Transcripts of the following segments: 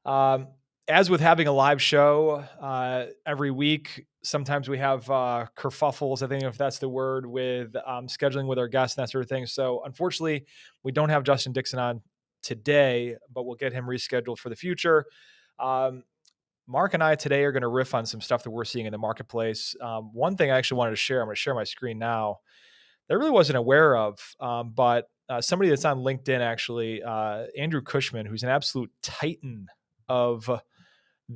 Um, as with having a live show every week, sometimes we have kerfuffles, I think if that's the word, with scheduling with our guests and that sort of thing. So unfortunately, we don't have Justin Dixon on today, but we'll get him rescheduled for the future. Um, Mark and I today are going to riff on some stuff that we're seeing in the marketplace. One thing I actually wanted to share, I'm going to share my screen now, that I really wasn't aware of, but somebody that's on LinkedIn actually, Andrew Cushman, who's an absolute titan of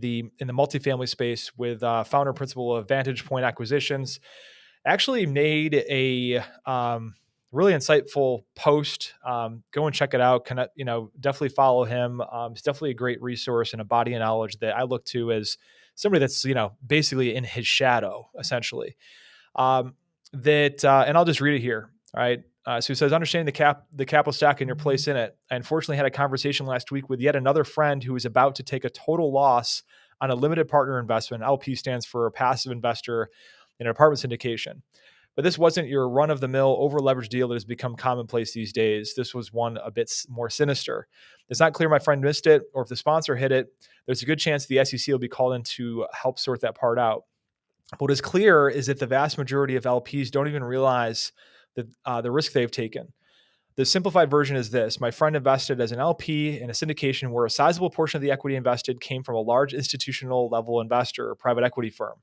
in the multifamily space with founder and principal of Vantage Point Acquisitions, actually made a really insightful post. Go and check it out. Definitely follow him. It's definitely a great resource and a body of knowledge that I look to as somebody that's basically in his shadow, essentially. And I'll just read it here. All right. So he says, understanding the capital stack and your place in it. I unfortunately had a conversation last week with yet another friend who was about to take a total loss on a limited partner investment. LP stands for a passive investor in an apartment syndication. But this wasn't your run-of-the-mill over-leveraged deal that has become commonplace these days. This was one a bit more sinister. It's not clear my friend missed it, or if the sponsor hit it, there's a good chance the SEC will be called in to help sort that part out. What is clear is that the vast majority of LPs don't even realize that the risk they've taken. The simplified version is this. My friend invested as an LP in a syndication where a sizable portion of the equity invested came from a large institutional level investor or private equity firm.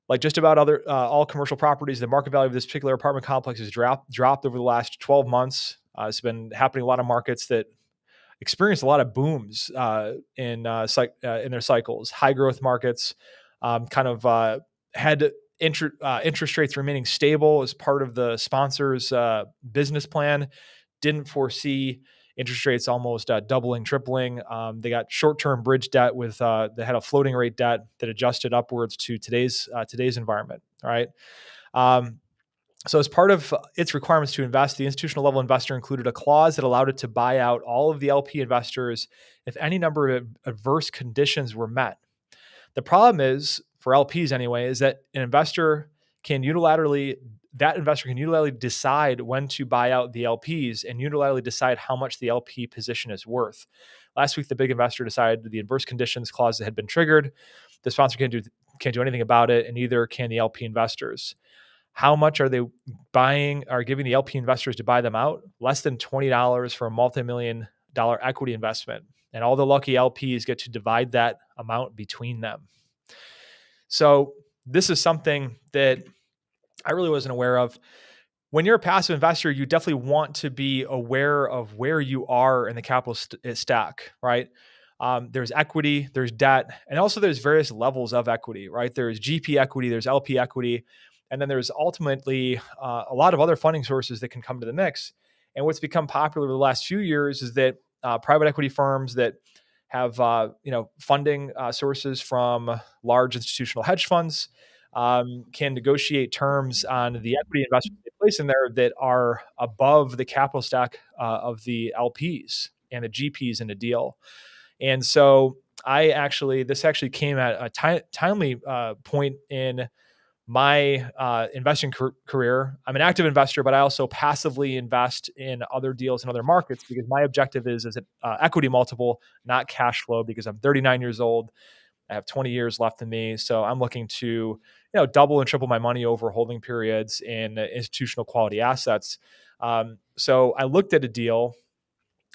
Like just about all commercial properties, the market value of this particular apartment complex has dropped over the last 12 months. It's been happening in a lot of markets that experienced a lot of booms in their cycles. High growth markets had interest rates remaining stable as part of the sponsor's business plan. Didn't foresee interest rates almost doubling, tripling. They got short-term bridge debt they had a floating rate debt that adjusted upwards to today's environment. All right. So as part of its requirements to invest, the institutional level investor included a clause that allowed it to buy out all of the LP investors if any number of adverse conditions were met. The problem is, for LPs anyway, is that that investor can unilaterally decide when to buy out the LPs and unilaterally decide how much the LP position is worth. Last week, the big investor decided the adverse conditions clause had been triggered. The sponsor can't do anything about it, and neither can the LP investors. How much are they giving the LP investors to buy them out? Less than $20 for a multi-million-dollar equity investment. And all the lucky LPs get to divide that amount between them. So this is something that I really wasn't aware of. When you're a passive investor, you definitely want to be aware of where you are in the capital stack, right? There's equity, there's debt, and also there's various levels of equity, right? There's GP equity, there's LP equity, and then there's ultimately a lot of other funding sources that can come to the mix. And what's become popular over the last few years is that private equity firms that have funding sources from large institutional hedge funds can negotiate terms on the equity investments they place in there that are above the capital stack of the LPs and the GPs in a deal. And so this actually came at a timely point in my investing career. I'm an active investor, but I also passively invest in other deals in other markets because my objective is an equity multiple, not cash flow, because I'm 39 years old. I have 20 years left in me. So I'm looking to, double and triple my money over holding periods in institutional quality assets. So I looked at a deal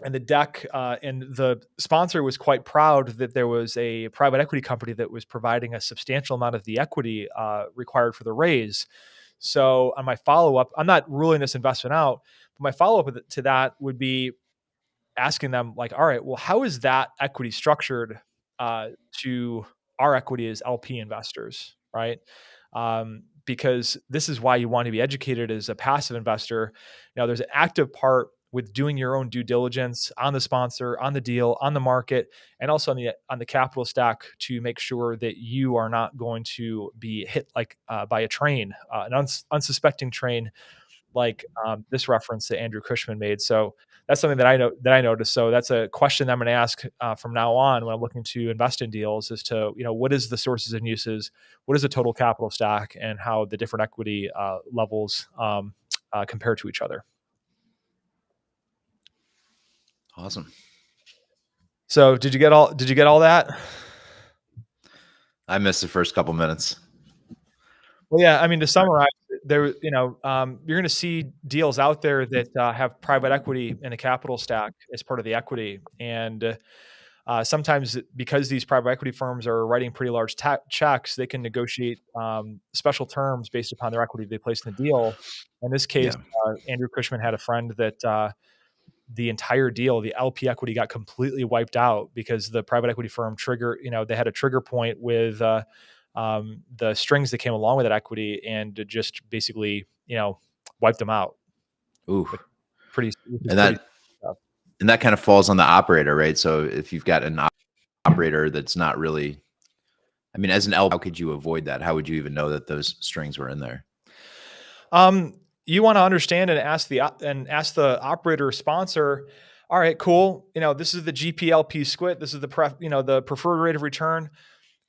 and the deck and the sponsor was quite proud that there was a private equity company that was providing a substantial amount of the equity required for the raise. So on my follow-up, I'm not ruling this investment out, but my follow-up to that would be asking them like, all right, well, how is that equity structured to our equity as LP investors, right? Because this is why you want to be educated as a passive investor. Now, there's an active part with doing your own due diligence on the sponsor, on the deal, on the market, and also on the capital stack to make sure that you are not going to be hit by a train, an unsuspecting train, like this reference that Andrew Cushman made. So that's something that I noticed. So that's a question I'm going to ask from now on when I'm looking to invest in deals as to, what is the sources and uses, what is the total capital stack, and how the different equity levels compare to each other. Awesome. So did you get all that? I missed the first couple minutes. Well, yeah, I mean, to summarize, you're going to see deals out there that have private equity in the capital stack as part of the equity. And sometimes because these private equity firms are writing pretty large checks, they can negotiate special terms based upon their equity they place in the deal. In this case, Yeah. Andrew Cushman had a friend that the entire deal, the LP equity got completely wiped out because the private equity firm they had a trigger point with the strings that came along with that equity and just basically, wiped them out. Ooh. Which is And pretty that tough. and that kind of falls on the operator, right? So if you've got an operator that's not really, I mean, as an L, how could you avoid that? How would you even know that those strings were in there? You want to understand and ask the operator or sponsor, all right, cool. This is the GPLP split. This is the preferred rate of return.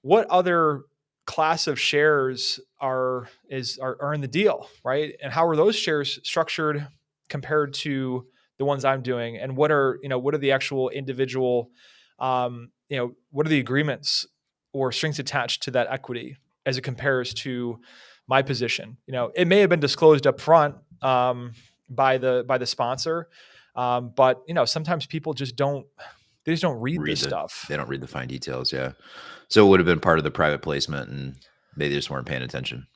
What other class of shares are in the deal, right? And how are those shares structured compared to the ones I'm doing? And what are the actual individual, what are the agreements or strings attached to that equity as it compares to my position? It may have been disclosed up front by the sponsor, but sometimes people just don't read this stuff. They don't read the fine details. Yeah. So it would have been part of the private placement and they just weren't paying attention.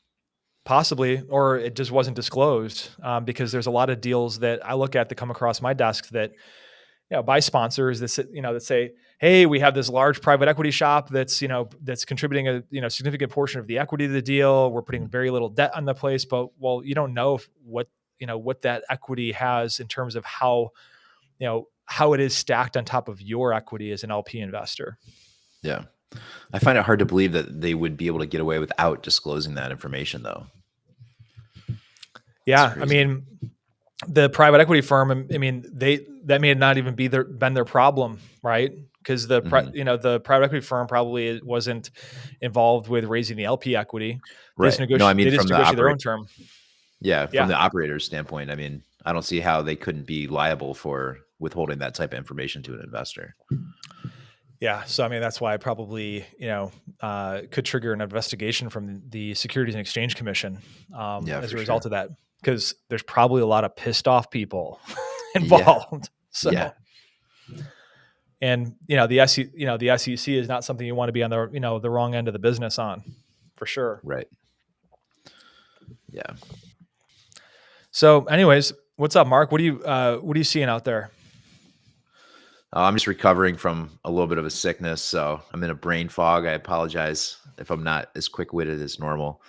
Possibly, or it just wasn't disclosed, because there's a lot of deals that I look at that come across my desk that, by sponsors that say, "Hey, we have this large private equity shop that's contributing a significant portion of the equity of the deal. We're putting very little debt on the place, but well, you don't know what that equity has in terms of how it is stacked on top of your equity as an LP investor." Yeah. I find it hard to believe that they would be able to get away without disclosing that information, though. Yeah, I mean, the private equity firm, I mean, that may not even been their problem, right? Because the private equity firm probably wasn't involved with raising the LP equity. Right. No, I mean, They just from the negotiate their own term. yeah, from Yeah, the operator's standpoint, I mean, I don't see how they couldn't be liable for withholding that type of information to an investor. yeah. So I mean, that's why I probably could trigger an investigation from the Securities and Exchange Commission Yeah, as for a result sure. of that, because there's probably a lot of pissed off people Yeah. involved. So. Yeah. And the SEC is not something you want to be on the wrong end of the business on, for sure. Right. Yeah. So, anyways, what's up, Mark? What are you seeing out there? I'm just recovering from a little bit of a sickness, so I'm in a brain fog. I apologize if I'm not as quick-witted as normal.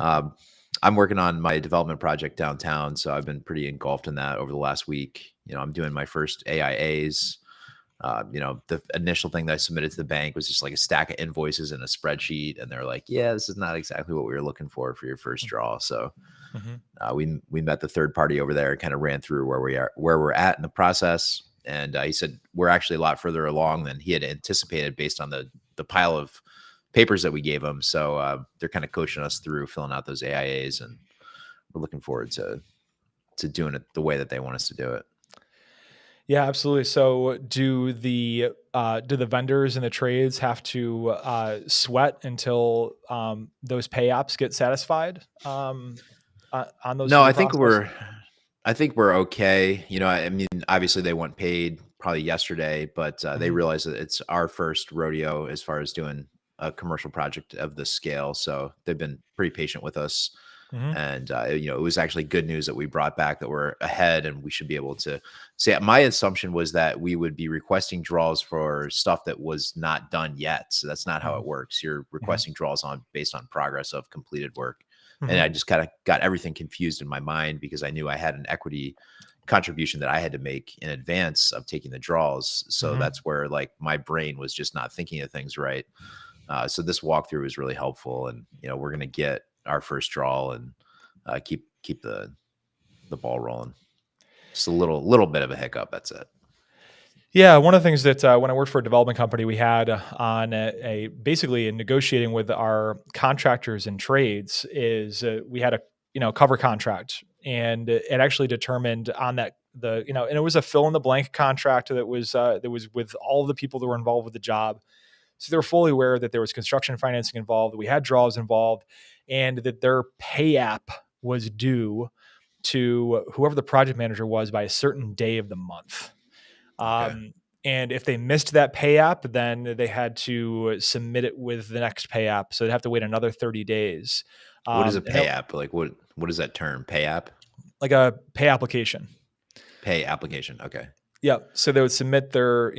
I'm working on my development project downtown, so I've been pretty engulfed in that over the last week. I'm doing my first AIAs. The initial thing that I submitted to the bank was just like a stack of invoices in a spreadsheet, and they're like, "Yeah, this is not exactly what we were looking for your first draw." So we met the third party over there, and kind of ran through where we're at in the process. And he said we're actually a lot further along than he had anticipated based on the pile of papers that we gave him. So they're kind of coaching us through filling out those AIAs, and we're looking forward to doing it the way that they want us to do it. Yeah, absolutely. So, do the vendors and the trades have to sweat until those pay apps get satisfied on those No, through the process? I think we're okay. I mean, obviously they weren't paid probably yesterday, but they Mhm. realize that it's our first rodeo as far as doing a commercial project of this scale. So they've been pretty patient with us. Mhm. And, it was actually good news that we brought back that we're ahead and we should be able to say, my assumption was that we would be requesting draws for stuff that was not done yet. So that's not how Mhm. it works. You're Mhm. requesting draws based on progress of completed work. And Mhm. I just kind of got everything confused in my mind because I knew I had an equity contribution that I had to make in advance of taking the draws. So Mhm. that's where like my brain was just not thinking of things right. So this walkthrough was really helpful, and we're going to get our first draw and keep the ball rolling. Just a little bit of a hiccup. That's it. Yeah, one of the things that when I worked for a development company, we had on basically in negotiating with our contractors and trades is we had a cover contract, and it actually determined on and it was a fill in the blank contract that was with all of the people that were involved with the job. So they were fully aware that there was construction financing involved, that we had draws involved, and that their pay app was due to whoever the project manager was by a certain day of the month. Okay. And if they missed that pay app, then they had to submit it with the next pay app. So they'd have to wait another 30 days. What is a And that, pay app? Like what is that term? Pay app? like a pay application. Pay application. Okay. Yeah. So they would submit their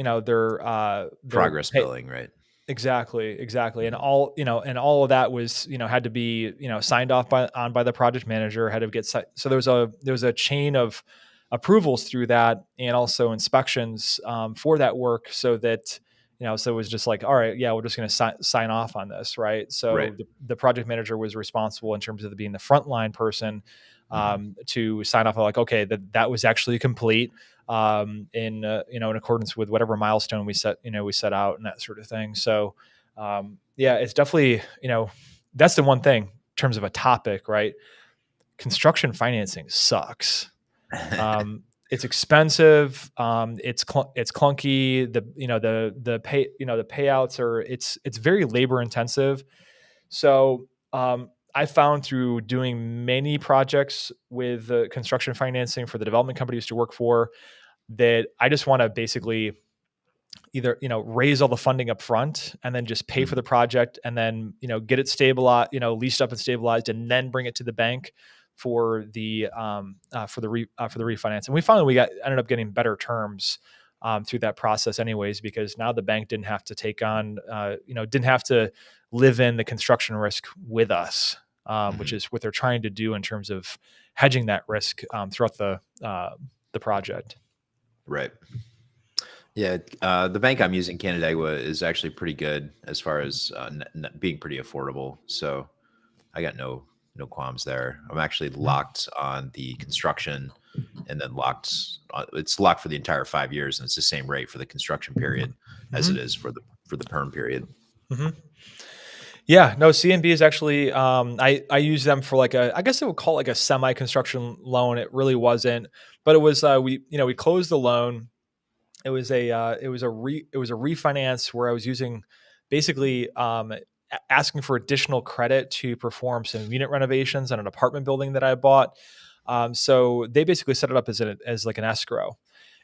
Progress pay. billing, right? Exactly. And Mhm. all of that was, had to be, signed off by the project manager, had to get, so there was a chain of approvals through that, and also inspections, for that work, so that, so it was just like, all right, yeah, we're just going to sign off on this. Right. Right. So the project manager was responsible in terms of being the frontline person, Mhm. to sign off on, like, okay, that was actually complete, in accordance with whatever milestone we set out, and that sort of thing. So, yeah, it's definitely, that's the one thing in terms of a topic, right? Construction financing sucks. It's expensive. It's clunky. The payouts are, it's very labor intensive. So, I found through doing many projects with construction financing for the development company I used to work for, that I just want to basically either, raise all the funding up front and then just pay for the Mhm. project, and then, get it stabilized, leased up and stabilized, and then bring it to the bank for the refinance. And we finally ended up getting better terms, through that process anyways, because now the bank didn't have to take on, didn't have to live in the construction risk with us, which Mhm. is what they're trying to do in terms of hedging that risk, throughout the project. Right. Yeah, the bank I'm using, Canandaigua, is actually pretty good as far as being pretty affordable. So I got no qualms there. I'm actually Mhm. locked on the construction, and then it's locked for the entire 5 years, and it's the same rate for the construction period as it Mhm. is for the perm period. Mhm. Yeah, no, CMB is actually, I use them for like I guess I would call it like a semi-construction loan. It really wasn't, but it was, we closed the loan. It was a refinance where I was using, basically, asking for additional credit to perform some unit renovations on an apartment building that I bought. So they basically set it up as like an escrow,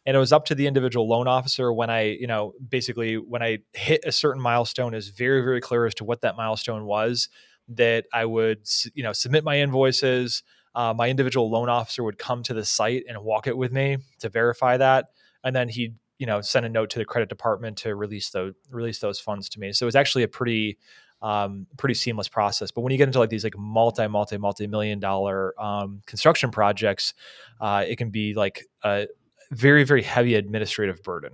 and it was up to the individual loan officer when basically when I hit a certain milestone, is very, very clear as to what that milestone was, that I would, submit my invoices. My individual loan officer would come to the site and walk it with me to verify that, and then he'd, send a note to the credit department to release those funds to me. So it was actually a pretty seamless process. But when you get into like these like multi million dollar, construction projects, it can be like a very, very heavy administrative burden,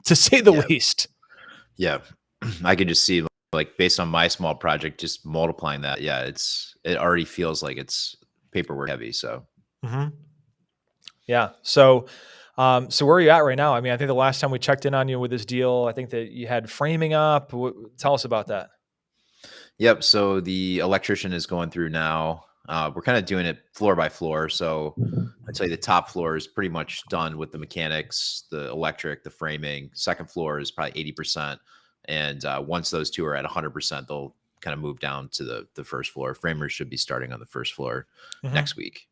to say the Yeah, least. yeah. I could just see, like, based on my small project, just multiplying that. Yeah, it already feels like it's paperwork heavy. So Hmm. Yeah. So where are you at right now? I mean, I think the last time we checked in on you with this deal, I think that you had framing up. Tell us about that. yep. So the electrician is going through now. We're kind of doing it floor by floor. So I'd say the top floor is pretty much done with the mechanics, the electric, the framing. Second floor is probably 80%. And once those two are at 100%, they'll kind of move down to the first floor. Framers should be starting on the first floor Hmm. next week.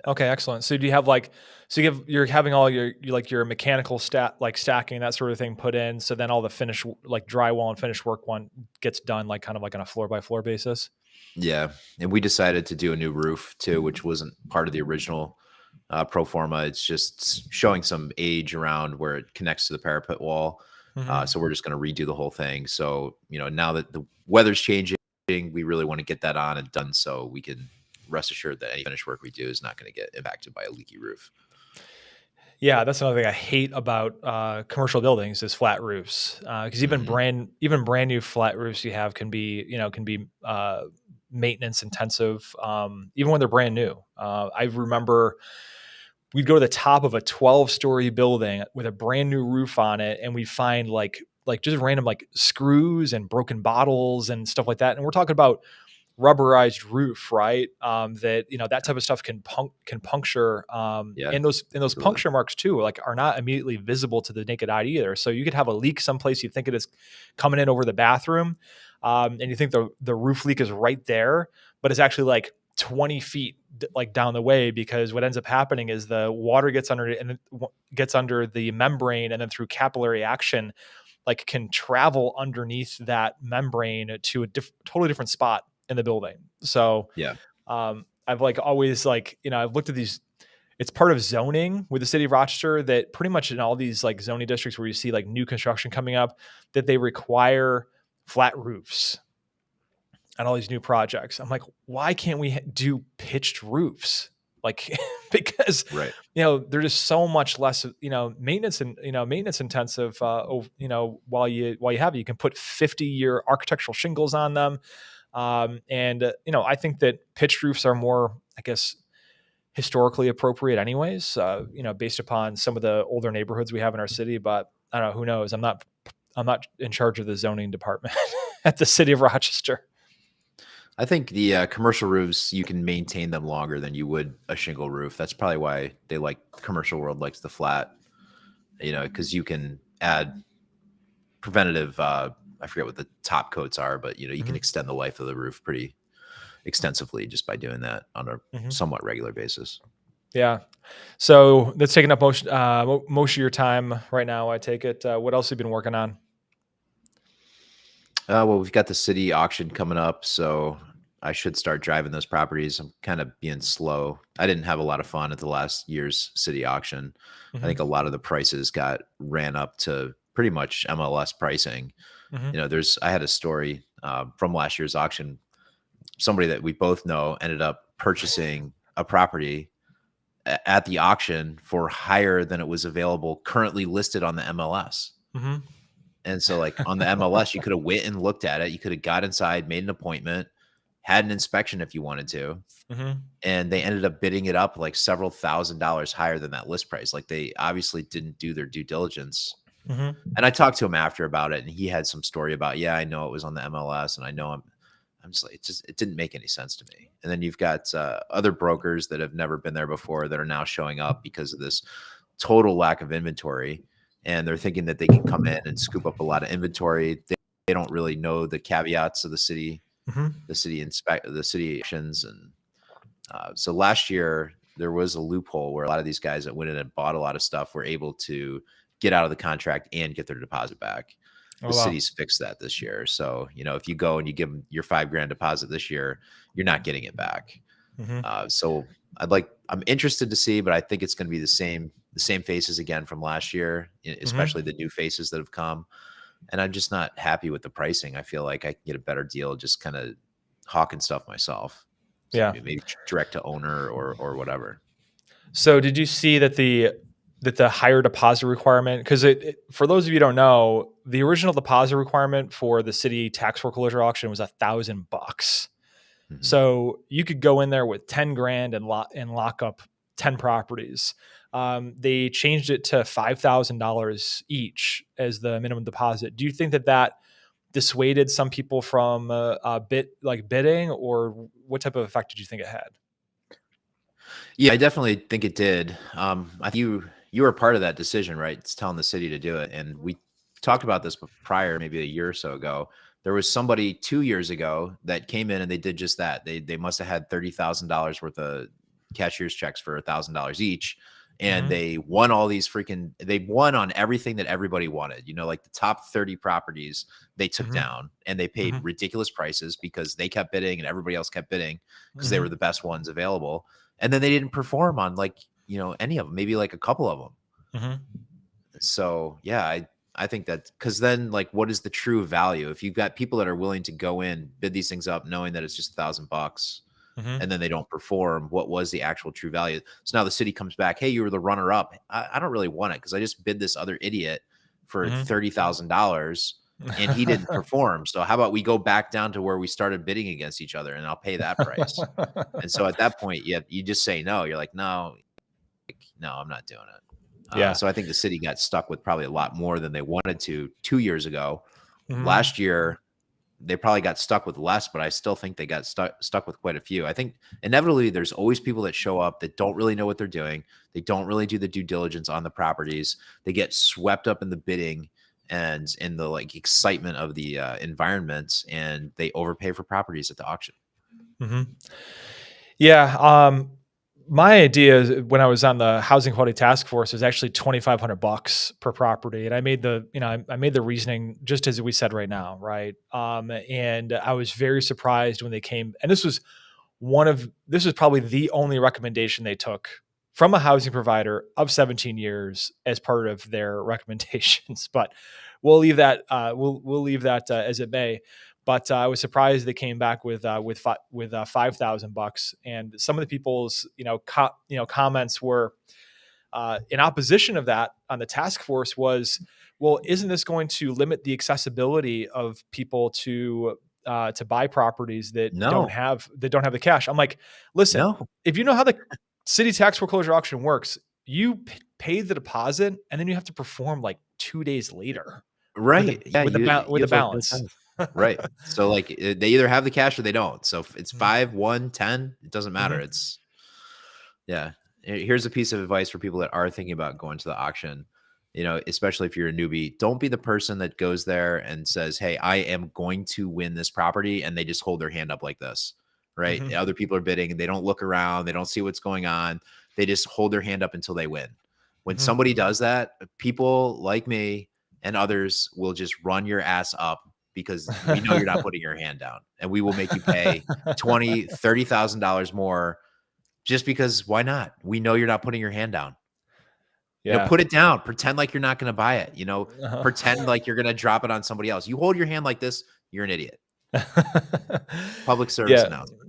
Okay, excellent. So do you have like, you're having all your mechanical stacking, that sort of thing put in. So then all the finish, like drywall and finish work one gets done like kind of like on a floor by floor basis. Yeah. And we decided to do a new roof too, which wasn't part of the original pro forma. It's just showing some age around where it connects to the parapet wall. Hmm. So we're just going to redo the whole thing. So, now that the weather's changing, we really want to get that on and done so we can rest assured that any finish work we do is not going to get impacted by a leaky roof. Yeah, that's another thing I hate about commercial buildings is flat roofs. Because Hmm. even brand new flat roofs you have can be maintenance intensive, even when they're brand new. I remember we'd go to the top of a 12-story building with a brand new roof on it, and we'd find like just random like screws and broken bottles and stuff like that. And we're talking about rubberized roof, right? That, that type of stuff can puncture. Yeah, And those absolutely. puncture marks too, like, are not immediately visible to the naked eye either. So you could have a leak someplace you think it is coming in over the bathroom, and you think the roof leak is right there, but it's actually like 20 feet like down the way, because what ends up happening is the water gets under it, and gets under the membrane, and then through capillary action, like, can travel underneath that membrane to a totally different spot in the building. So Yeah. I've like always like, I've looked at these. It's part of zoning with the city of Rochester that pretty much in all these like zoning districts where you see like new construction coming up, that they require flat roofs on all these new projects. I'm like, why can't we do pitched roofs? Like, because, Right. they're just so much less, maintenance and, maintenance intensive, while you have it, you can put 50-year architectural shingles on them. And I think that pitched roofs are more, I guess, historically appropriate anyways, based upon some of the older neighborhoods we have in our city, but I don't know, who knows? I'm not in charge of the zoning department at the city of Rochester. I think the commercial roofs, you can maintain them longer than you would a shingle roof. That's probably why they like commercial world likes the flat, because you can add preventative. I forget what the top coats are, but you can Hmm. extend the life of the roof pretty extensively just by doing that on a Hmm. somewhat regular basis. Yeah. So that's taking up most of your time right now, I take it. What else have you been working on? Well, we've got the city auction coming up, so I should start driving those properties. I'm kind of being slow. I didn't have a lot of fun at the last year's city auction. I Hmm. think a lot of the prices got ran up to pretty much MLS pricing. Hmm. I had a story from last year's auction. Somebody that we both know ended up purchasing a property at the auction for higher than it was available currently listed on the MLS. Hmm. And so, like, on the MLS, you could have went and looked at it. You could have got inside, made an appointment, had an inspection if you wanted to, Hmm. and they ended up bidding it up like several $1,000s higher than that list price. Like, they obviously didn't do their due diligence. Hmm. And I talked to him after about it, and he had some story about, yeah, I know it was on the MLS, and I know I'm just like, it didn't make any sense to me. And then you've got other brokers that have never been there before that are now showing up because of this total lack of inventory, and they're thinking that they can come in and scoop up a lot of inventory. They don't really know the caveats of Hmm. the city actions, and so last year there was a loophole where a lot of these guys that went in and bought a lot of stuff were able to get out of the contract and get their deposit back. The Oh, wow. city's fixed that this year. So, if you go and you give them your 5 grand deposit this year, you're not getting it back. Hmm. So I'm interested to see, but I think it's going to be the same faces again from last year, Hmm. especially the new faces that have come. And I'm just not happy with the pricing. I feel like I can get a better deal just kind of hawking stuff myself. So Yeah. maybe direct to owner or whatever. So did you see that the higher deposit requirement, because for those of you who don't know, the original deposit requirement for the city tax foreclosure auction was $1,000. Mhm. So you could go in there with 10 grand and lock up 10 properties. They changed it to $5,000 each as the minimum deposit. Do you think that dissuaded some people from bidding, or what type of effect did you think it had? Yeah, I definitely think it did. I think you were part of that decision, right? It's telling the city to do it, and we talked about this prior, maybe a year or so ago. There was somebody 2 years ago that came in and they did just that. They must have had $30,000 worth of cashier's checks for $1,000 each, and Hmm. they won all these freaking. They won on everything that everybody wanted. Like the top 30 properties they took Hmm. down, and they paid Hmm. ridiculous prices because they kept bidding and everybody else kept bidding because they Hmm. were the best ones available, and then they didn't perform on like any of them, maybe like a couple of them. Hmm. So yeah, I think that, because then, like, what is the true value if you've got people that are willing to go in, bid these things up knowing that it's just $1,000, Hmm. and then they don't perform? What was the actual true value? So now the city comes back, hey, you were the runner up. I don't really want it because I just bid this other idiot for Hmm. $30,000 and he didn't perform. So how about we go back down to where we started bidding against each other, and I'll pay that price. And so at that point, you just say no. You're like, no, no, I'm not doing it. Yeah. So I think the city got stuck with probably a lot more than they wanted to 2 years ago. Hmm. Last year, they probably got stuck with less, but I still think they got stuck with quite a few. I think inevitably there's always people that show up that don't really know what they're doing. They don't really do the due diligence on the properties. They get swept up in the bidding and in the like excitement of the environment, and they overpay for properties at the auction. Hmm. Yeah. My idea when I was on the housing quality task force was actually $2,500 per property. And I made I made the reasoning just as we said right now. Right. And I was very surprised when they came, and this was probably the only recommendation they took from a housing provider of 17 years as part of their recommendations. But we'll leave that, we'll leave that as it may. But I was surprised they came back with $5,000, and some of the people's comments were in opposition of that on the task force was, well, isn't this going to limit the accessibility of people to buy properties that don't No, have the cash? I'm like, listen, no, if you know how the city tax foreclosure auction works, you pay the deposit and then you have to perform like 2 days later with right? Yeah, with you the have like no balance. time. Right. So like they either have the cash or they don't. So if it's Mhm, 5, 1, 10, it doesn't matter. mhm, It's yeah. Here's a piece of advice for people that are thinking about going to the auction. Especially if you're a newbie, don't be the person that goes there and says, "Hey, I am going to win this property," and they just hold their hand up like this, right? mhm, Other people are bidding and they don't look around, they don't see what's going on. They just hold their hand up until they win. When mhm. somebody does that, people like me and others will just run your ass up because we know you're not putting your hand down, and we will make you pay 20, $30,000 more just because why not? We know you're not putting your hand down. Yeah. Put it down. Pretend like you're not going to buy it. Pretend Uh-huh. like you're going to drop it on somebody else. You hold your hand like this, you're an idiot. Public service Yeah. announcement.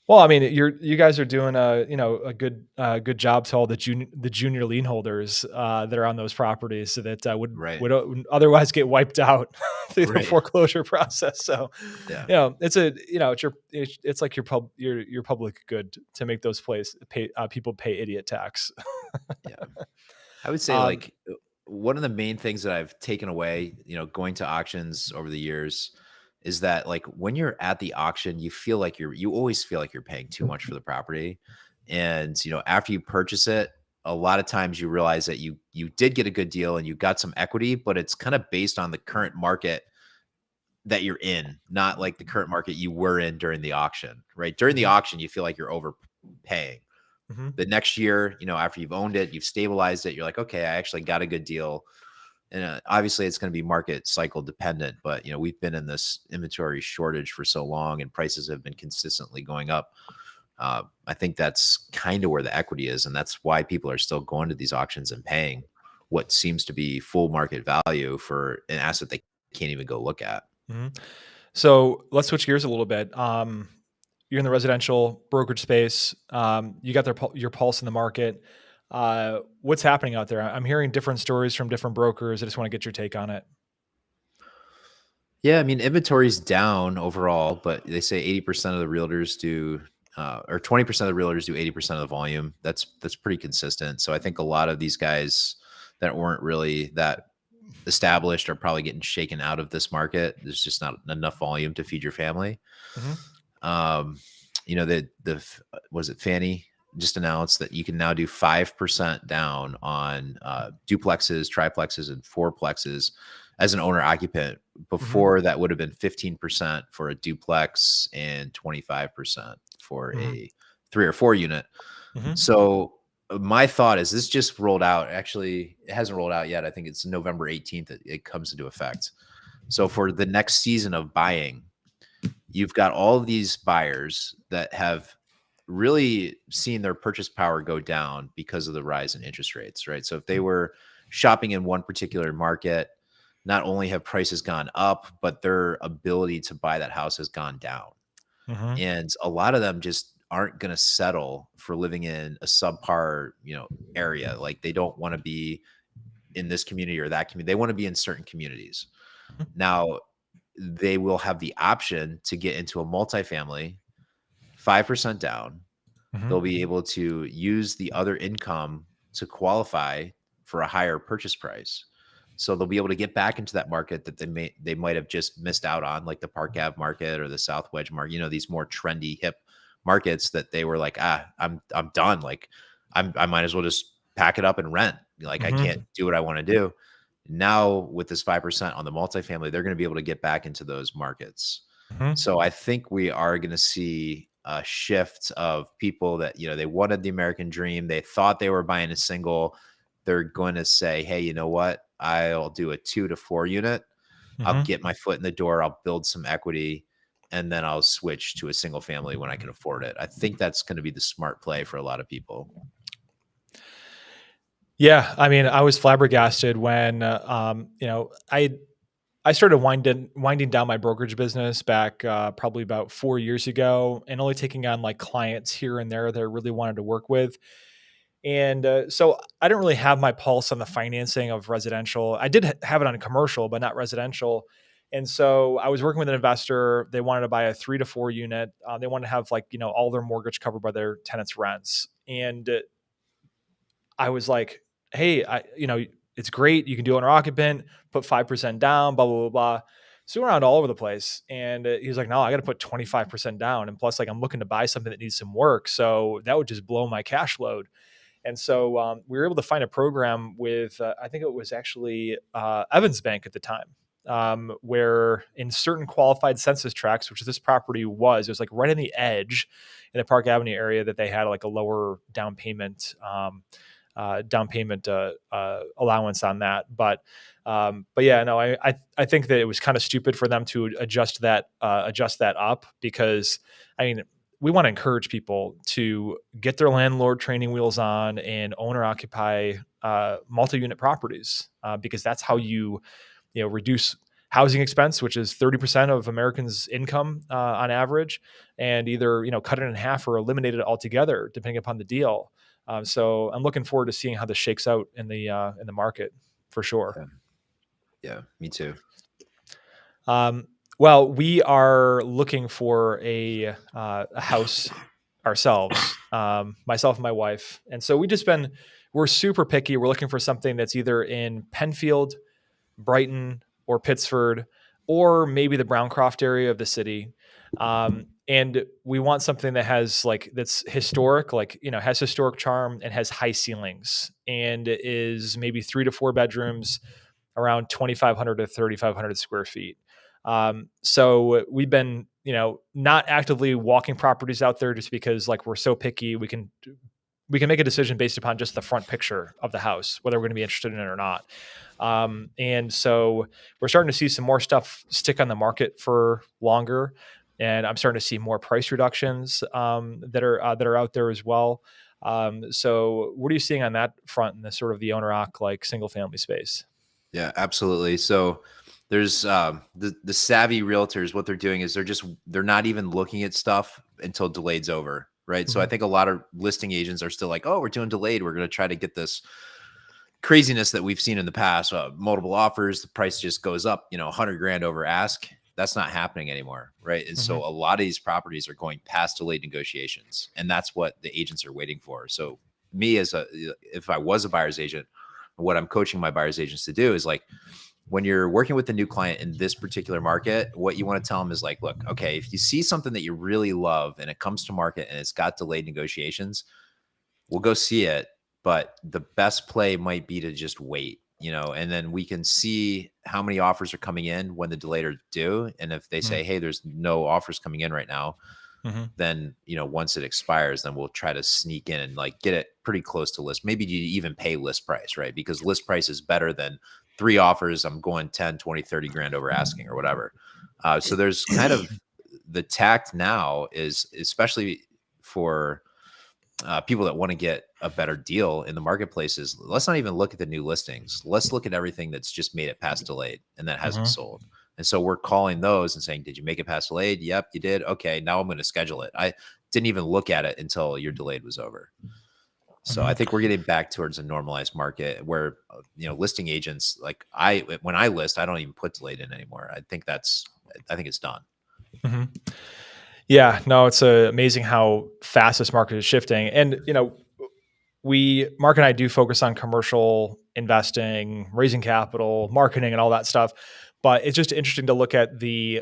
Well, I mean, you guys are doing a good job to all the junior lien holders that are on those properties, so that Right. would otherwise get wiped out through the Right. foreclosure process. So, Yeah. it's like your public good to make those people pay idiot tax. Yeah. I would say Um, like one of the main things that I've taken away, going to auctions over the years is that like when you're at the auction, you always feel like you're paying too much for the property. And, after you purchase it, a lot of times you realize that you did get a good deal and you got some equity, but it's kind of based on the current market that you're in, not like the current market you were in during the auction, right? During the mhm, auction, you feel like you're overpaying. mhm, The next year, after you've owned it, you've stabilized it, you're like, okay, I actually got a good deal. And obviously, it's going to be market cycle dependent, but we've been in this inventory shortage for so long, and prices have been consistently going up. I think that's kind of where the equity is, and that's why people are still going to these auctions and paying what seems to be full market value for an asset they can't even go look at. mhm. So let's switch gears a little bit. You're in the residential brokerage space. You got your pulse in the market. What's happening out there? I'm hearing different stories from different brokers. I just want to get your take on it. Yeah, I mean, inventory's down overall, but they say 80% of the realtors do, or 20% of the realtors do 80% of the volume. That's pretty consistent. So I think a lot of these guys that weren't really that established are probably getting shaken out of this market. There's just not enough volume to feed your family. Hmm. Um, was it Fannie just announced that you can now do 5% down on duplexes, triplexes, and fourplexes as an owner occupant. Hmm. Before that would have been 15% for a duplex and 25% for Hmm. a 3 or 4 unit. Hmm. So my thought is this just rolled out. Actually, it hasn't rolled out yet. I think it's November 18th that it comes into effect. So Hmm. for the next season of buying, you've got all of these buyers that have really seen their purchase power go down because of the rise in interest rates, right? So if they were shopping in one particular market, not only have prices gone up, but their ability to buy that house has gone down. Hmm. And a lot of them just aren't going to settle for living in a subpar, area. Like they don't want to be in this community or that community. They want to be in certain communities. Now, they will have the option to get into a multifamily, 5% down. Hmm. They'll be able to use the other income to qualify for a higher purchase price. So they'll be able to get back into that market that they might have just missed out on, like the Park Ave market or the South Wedge market, these more trendy, hip markets that they were like, I'm done. Like I might as well just pack it up and rent. Like I can't Mhm. do what I want to do. Now with this 5% on the multifamily, they're going to be able to get back into those markets. Mhm. So I think we are going to see a shift of people that, they wanted the American dream. They thought they were buying a single. They're going to say, hey, you know what? I'll do a 2 to 4 unit. I'll Mhm. get my foot in the door. I'll build some equity, and then I'll switch to a single family when I can afford it. I think that's going to be the smart play for a lot of people. Yeah, I mean, I was flabbergasted when, I started winding down my brokerage business back, probably about 4 years ago, and only taking on, like, clients here and there that I really wanted to work with. And, so I didn't really have my pulse on the financing of residential. I did have it on commercial, but not residential. And so I was working with an investor. They wanted to buy a 3 to 4 unit. They wanted to have, like, all their mortgage covered by their tenants' rents. And, I was like, "Hey, it's great. You can do owner occupant, put 5% down, blah, blah, blah, blah." So we went around all over the place. And he was like, "No, I got to put 25% down. And plus, like, I'm looking to buy something that needs some work. So that would just blow my cash load." And so we were able to find a program with, I think it was actually Evans Bank at the time, where in certain qualified census tracts, which this property was, it was like right on the edge in the Park Avenue area that they had like a lower down payment allowance on that. But yeah, no, I think that it was kind of stupid for them to adjust that up because I mean we want to encourage people to get their landlord training wheels on and owner occupy multi-unit properties because that's how you reduce housing expense, which is 30% of Americans' income on average, and either cut it in half or eliminate it altogether, depending upon the deal. So I'm looking forward to seeing how this shakes out in the market for sure. Yeah. Yeah, me too. Um, well, we are looking for a house ourselves, myself and my wife, and so we're super picky. We're looking for something that's either in Penfield, Brighton, or Pittsford, or maybe the Browncroft area of the city. And we want something that has that's historic, has historic charm and has high ceilings and is maybe 3 to 4 bedrooms around 2,500 to 3,500 square feet. So we've been, not actively walking properties out there just because like we're so picky. We can make a decision based upon just the front picture of the house, whether we're going to be interested in it or not. And so we're starting to see some more stuff stick on the market for longer, and I'm starting to see more price reductions that are out there as well. So what are you seeing on that front in the sort of the owner occ like single family space? Yeah, absolutely. So there's the savvy realtors. What they're doing is they're not even looking at stuff until delayed's over, right? So I Mhm. think a lot of listing agents are still like, oh, we're doing delayed. We're going to try to get this craziness that we've seen in the past. Multiple offers, the price just goes up, 100 grand over ask. That's not happening anymore, right? And so Mhm. a lot of these properties are going past delayed negotiations, and that's what the agents are waiting for. So me if I was a buyer's agent, what I'm coaching my buyer's agents to do is like when you're working with a new client in this particular market, what you want to tell them is like, look, okay, if you see something that you really love and it comes to market and it's got delayed negotiations, we'll go see it. But the best play might be to just wait, and then we can see how many offers are coming in when the delayed are due. And if they Mhm. say, hey, there's no offers coming in right now, Mhm. then once it expires, then we'll try to sneak in and like get it pretty close to list. Maybe you even pay list price, right? Because list price is better than 3 offers. I'm going 10, 20, 30 grand over asking or whatever. So there's kind of the tact now is especially for people that want to get a better deal in the marketplaces. Let's not even look at the new listings. Let's look at everything that's just made it past delayed and that hasn't Mhm. sold. And so we're calling those and saying, did you make it past delayed? Yep, you did. Okay, now I'm going to schedule it. I didn't even look at it until your delayed was over. So I Mhm. think we're getting back towards a normalized market where listing agents like when I list, I don't even put delayed in anymore. I think it's done. Mhm. Yeah, no, it's amazing how fast this market is shifting. And Mark and I do focus on commercial investing, raising capital, marketing, and all that stuff. But it's just interesting to look at the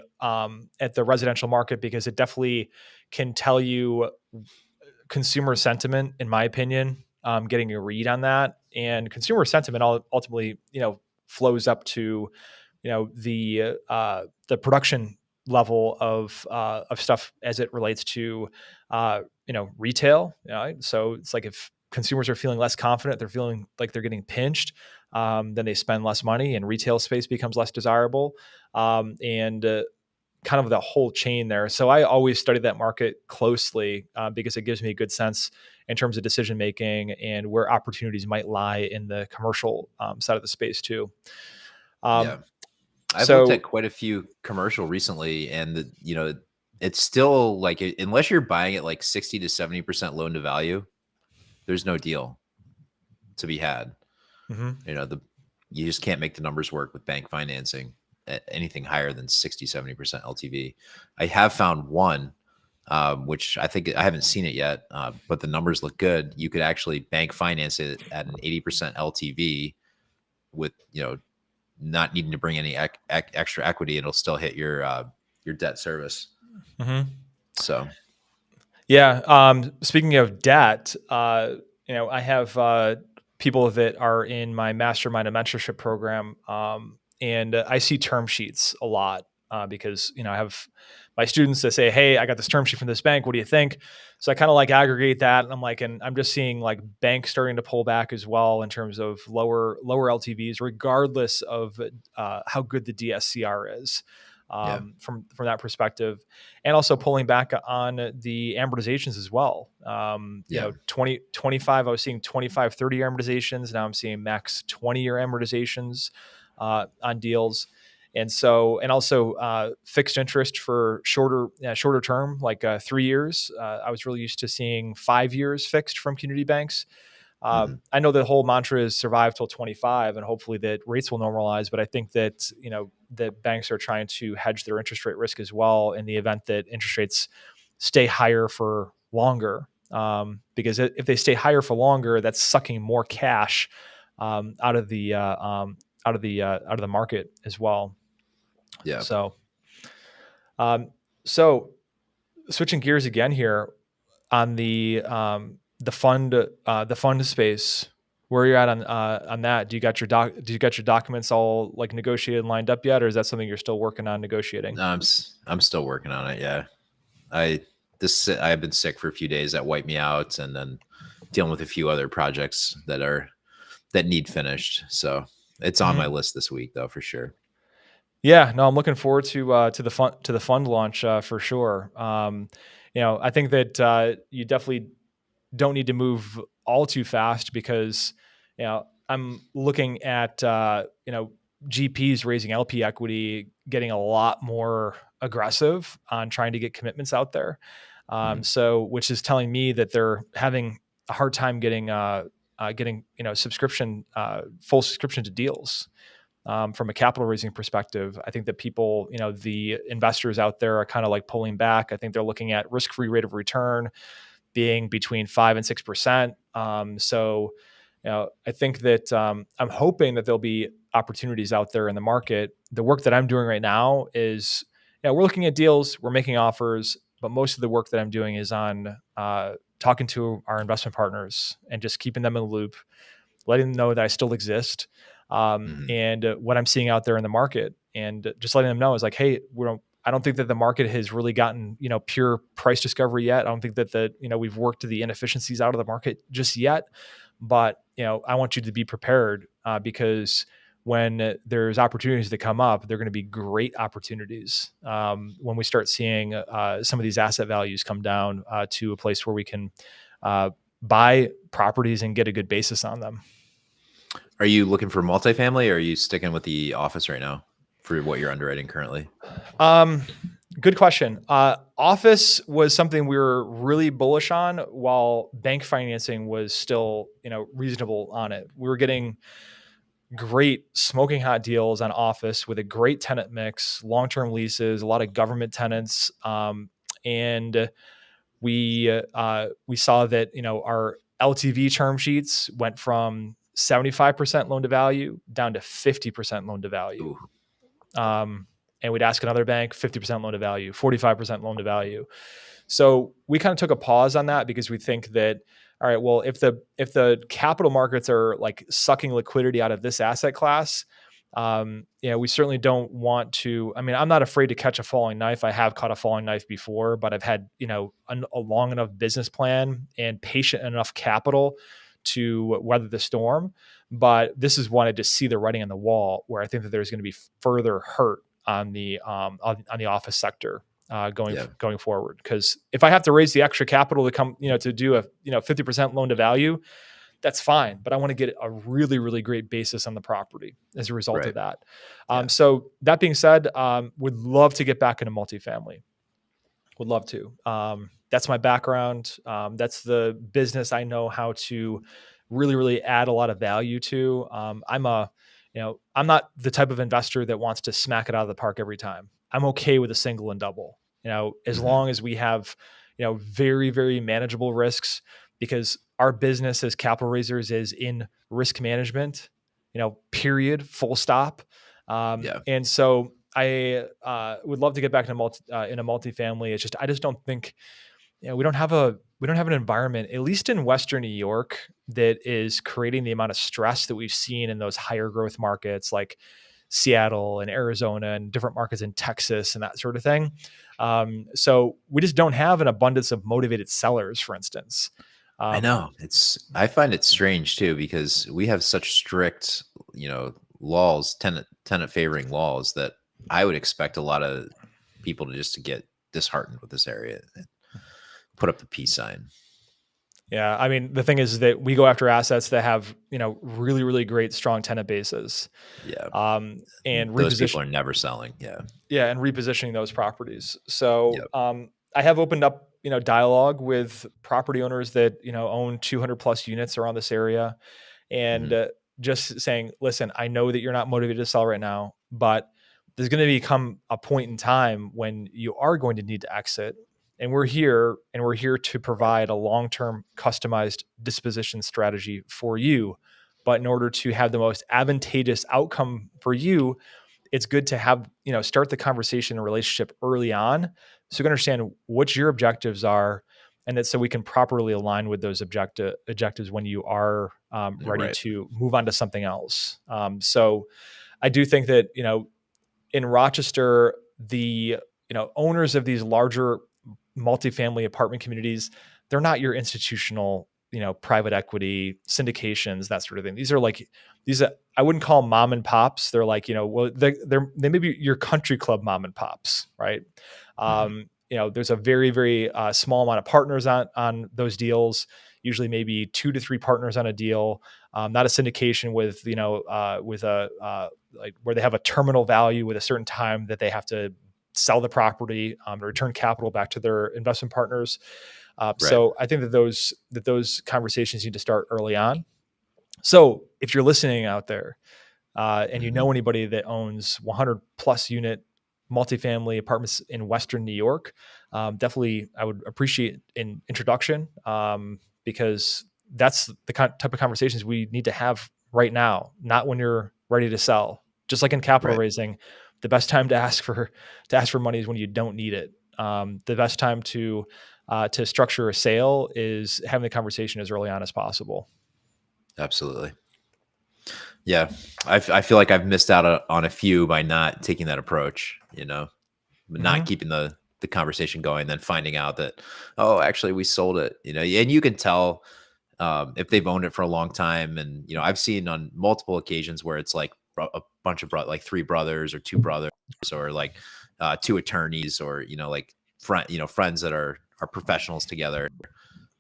residential market because it definitely can tell you consumer sentiment, in my opinion, getting a read on that. And consumer sentiment ultimately, flows up to, the production level of stuff as it relates to, retail. So it's like if consumers are feeling less confident, they're feeling like they're getting pinched, then they spend less money, and retail space becomes less desirable. And kind of the whole chain there. So I always study that market closely because it gives me a good sense in terms of decision making and where opportunities might lie in the commercial side of the space too. Yeah. Um, I've looked at so quite a few commercial recently, and it's still like unless you're buying it like 60 to 70% loan to value, there's no deal to be had. mhm, You know, the you just can't make the numbers work with bank financing at anything higher than 60, 70% LTV. I have found one, which I think I haven't seen it yet, but the numbers look good. You could actually bank finance it at an 80% LTV with, not needing to bring any extra equity. It'll still hit your debt service. mhm. So, Yeah. Speaking of debt, I have people that are in my mastermind and mentorship program, and I see term sheets a lot because I have my students that say, "Hey, I got this term sheet from this bank. What do you think?" So I kind of like aggregate that, and I'm like, and I'm just seeing like banks starting to pull back as well in terms of lower LTVs, regardless of how good the DSCR is. yeah. From that perspective, and also pulling back on the amortizations as well. Yeah. 20, 25, I was seeing 25, 30 year amortizations. Now I'm seeing max 20-year amortizations on deals. And also fixed interest for shorter term, like 3 years. I was really used to seeing 5 years fixed from community banks. Hmm. I know the whole mantra is survive till 25, and hopefully that rates will normalize. But I think that that banks are trying to hedge their interest rate risk as well in the event that interest rates stay higher for longer. Because if they stay higher for longer, that's sucking more cash out of the out of the market as well. Yeah. So, um, so switching gears again here on the fund space, where you're at on that. Do you got your documents all like negotiated and lined up yet, or is that something you're still working on negotiating? No, I'm still working on it. Yeah. I I've been sick for a few days. That wiped me out, and then dealing with a few other projects that need finished. So it's on my Mhm. list this week, though, for sure. Yeah, no, I'm looking forward to the fund launch for sure. I think that you definitely don't need to move all too fast because I'm looking at GPs raising LP equity, getting a lot more aggressive on trying to get commitments out there. Mhm. So which is telling me that they're having a hard time getting subscription full subscription to deals. From a capital raising perspective, I think that people, the investors out there are kind of like pulling back. I think they're looking at risk-free rate of return being between 5 and 6%. I think that I'm hoping that there'll be opportunities out there in the market. The work that I'm doing right now is, we're looking at deals, we're making offers, but most of the work that I'm doing is on talking to our investment partners and just keeping them in the loop, letting them know that I still exist, Mhm. and what I'm seeing out there in the market, and just letting them know is like, hey, I don't think that the market has really gotten pure price discovery yet. I don't think that we've worked the inefficiencies out of the market just yet, but I want you to be prepared because when there's opportunities that come up, they're going to be great opportunities when we start seeing some of these asset values come down to a place where we can uh, buy properties and get a good basis on them. Are you looking for multifamily, or are you sticking with the office right now for what you're underwriting currently? Um, Good question. Office was something we were really bullish on, while bank financing was still, reasonable on it. We were getting great smoking hot deals on office with a great tenant mix, long-term leases, a lot of government tenants, and we saw that our LTV term sheets went from 75% loan to value down to 50% loan to value. Ooh, And we'd ask another bank 50% loan to value, 45% loan to value. So we kind of took a pause on that because we think that, all right, well, if the capital markets are like sucking liquidity out of this asset class, we certainly don't want to. I mean, I'm not afraid to catch a falling knife. I have caught a falling knife before, but I've had a long enough business plan and patient enough capital to weather the storm. But this is wanted to see the writing on the wall, where I think that there's going to be further hurt on the office sector yeah, going forward. Because if I have to raise the extra capital to come, to do a 50% loan to value, that's fine. But I want to get a really, really great basis on the property as a result of right, that. yeah, So that being said, would love to get back into multifamily. Would love to. That's my background. That's the business I know how to really, really add a lot of value to. I'm not the type of investor that wants to smack it out of the park every time. I'm okay with a single and double, as hmm long as we have, very, very manageable risks, because our business as capital raisers is in risk management, period, full stop. yeah. And so I would love to get back in a multifamily. I just don't think, we don't have an environment, at least in Western New York, that is creating the amount of stress that we've seen in those higher growth markets like Seattle and Arizona and different markets in Texas and that sort of thing. So we just don't have an abundance of motivated sellers, for instance. I Um, know. I find it strange too because we have such strict, laws, tenant favoring laws that I would expect a lot of people to get disheartened with this area and put up the peace sign. yeah, I mean, the thing is that we go after assets that have, really, really great, strong tenant bases, Yeah. and Those people reposition. are never selling. Yeah. Yeah, and repositioning those properties. So Yep. I have opened up, dialogue with property owners that own 200 plus units around this area, and hmm just saying, listen, I know that you're not motivated to sell right now, but there's going to become a point in time when you are going to need to exit, and we're here to Right. provide a long-term customized disposition strategy for you. But in order to have the most advantageous outcome for you, it's good to have, start the conversation and relationship early on, so you can understand what your objectives are, and that so we can properly align with those objectives when you are ready Right. to move on to something else. So I do think that, in Rochester, the, owners of these larger multifamily apartment communities, they're not your institutional, private equity syndications, that sort of thing. These are, I wouldn't call them mom and pops. They're like, well, they may be your country club mom and pops, right? hmm There's a very, very small amount of partners on those deals. Usually, maybe 2 to 3 partners on a deal. Not a syndication with, with a like where they have a terminal value with a certain time that they have to sell the property, return capital back to their investment partners. Right. So I think that those conversations need to start early on. So if you're listening out there, and you hmm know anybody that owns 100 plus unit multifamily apartments in Western New York, definitely I would appreciate an introduction, because that's the type of conversations we need to have right now, not when you're ready to sell. Just like in capital Right. raising, the best time to ask for money is when you don't need it. The best time to structure a sale is having the conversation as early on as possible. Absolutely. Yeah. I feel like I've missed out on a few by not taking that approach, not Hmm. keeping the conversation going, then finding out that, oh, actually we sold it, and you can tell if they've owned it for a long time. And, I've seen on multiple occasions where it's like a bunch of like 3 brothers or 2 brothers or like 2 attorneys or, like friends that are professionals together